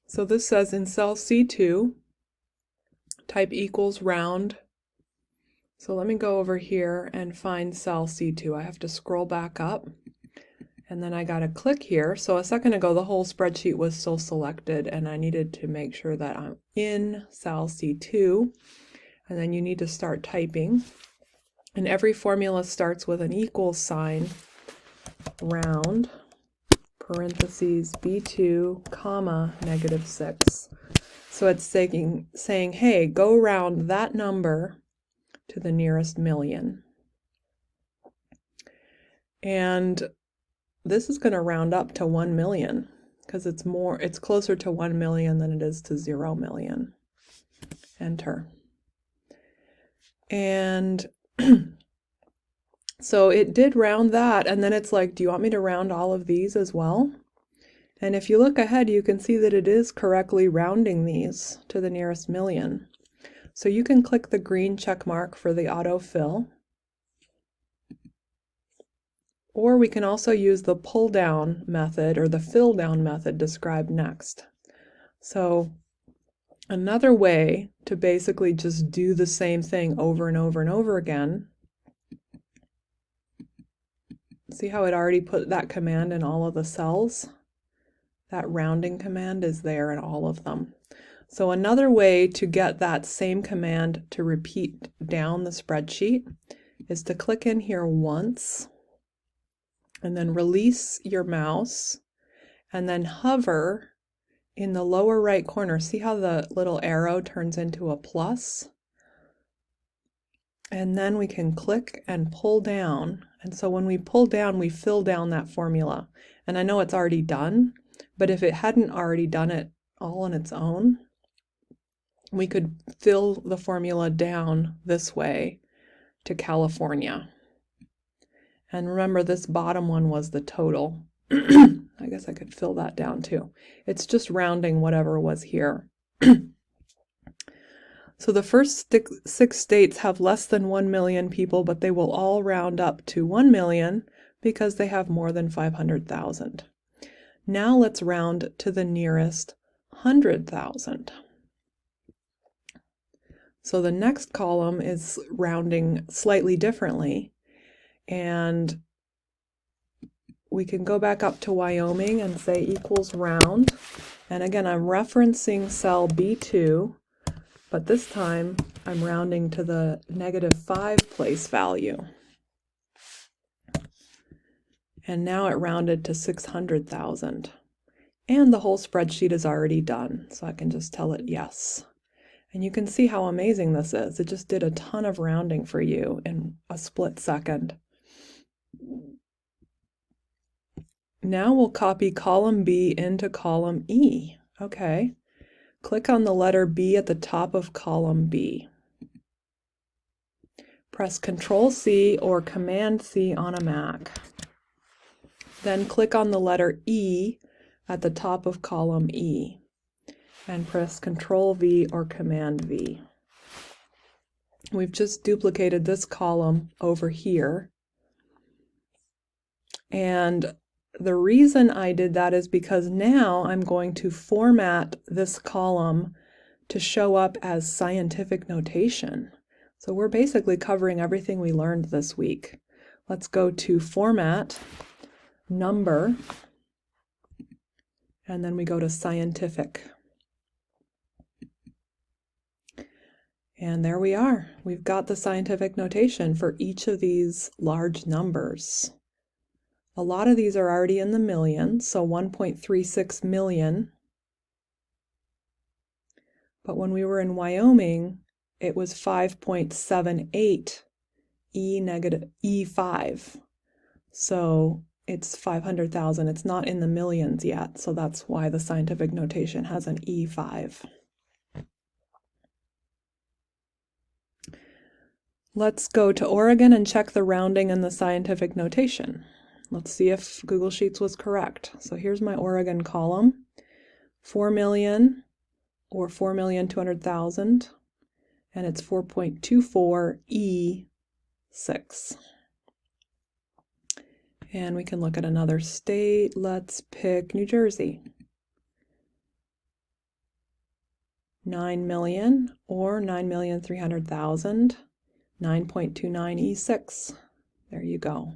So this says in cell C2, type equals round. So let me go over here and find cell C2. I have to scroll back up, and then I got to click here. So a second ago, the whole spreadsheet was still selected, and I needed to make sure that I'm in cell C2, and then you need to start typing. And every formula starts with an equals sign, round, parentheses, B2, comma, -6. So it's saying, hey, go round that number to the nearest million. And this is going to round up to 1 million because it's closer to 1 million than it is to 0 million. Enter. And so it did round that, and then it's like, do you want me to round all of these as well? And if you look ahead, you can see that it is correctly rounding these to the nearest million. So you can click the green check mark for the autofill. Or we can also use the pull down method or the fill down method described next. So another way to basically just do the same thing over and over and over again. See how it already put that command in all of the cells? That rounding command is there in all of them. So another way to get that same command to repeat down the spreadsheet is to click in here once, and then release your mouse, and then hover in the lower right corner. See how the little arrow turns into a plus? And then we can click and pull down. And so when we pull down, we fill down that formula. And I know it's already done, but if it hadn't already done it all on its own, we could fill the formula down this way to California. And remember, this bottom one was the total. I guess I could fill that down too. It's just rounding whatever was here. So the first 6 states have less than 1 million people, but they will all round up to 1 million because they have more than 500,000. Now let's round to the nearest 100,000. So the next column is rounding slightly differently. And we can go back up to Wyoming and say equals round. And again, I'm referencing cell B2, but this time I'm rounding to the -5 place value. And now it rounded to 600,000. And the whole spreadsheet is already done, so I can just tell it yes. And you can see how amazing this is. It just did a ton of rounding for you in a split second. Now we'll copy column B into column E. Okay. Click on the letter B at the top of column B. Press Control-C or Command-C on a Mac. Then click on the letter E at the top of column E. And press Control-V or Command-V. We've just duplicated this column over here. And the reason I did that is because now I'm going to format this column to show up as scientific notation. So we're basically covering everything we learned this week. Let's go to Format, Number, and then we go to Scientific. And there we are. We've got the scientific notation for each of these large numbers. A lot of these are already in the millions, so 1.36 million. But when we were in Wyoming, it was 5.78 E5. So it's 500,000. It's not in the millions yet, so that's why the scientific notation has an E5. Let's go to Oregon and check the rounding and the scientific notation. Let's see if Google Sheets was correct. So here's my Oregon column, 4 million or 4,200,000, and it's 4.24 E6. And we can look at another state. Let's pick New Jersey. 9 million or 9,300,000, 9.29 E6. There you go.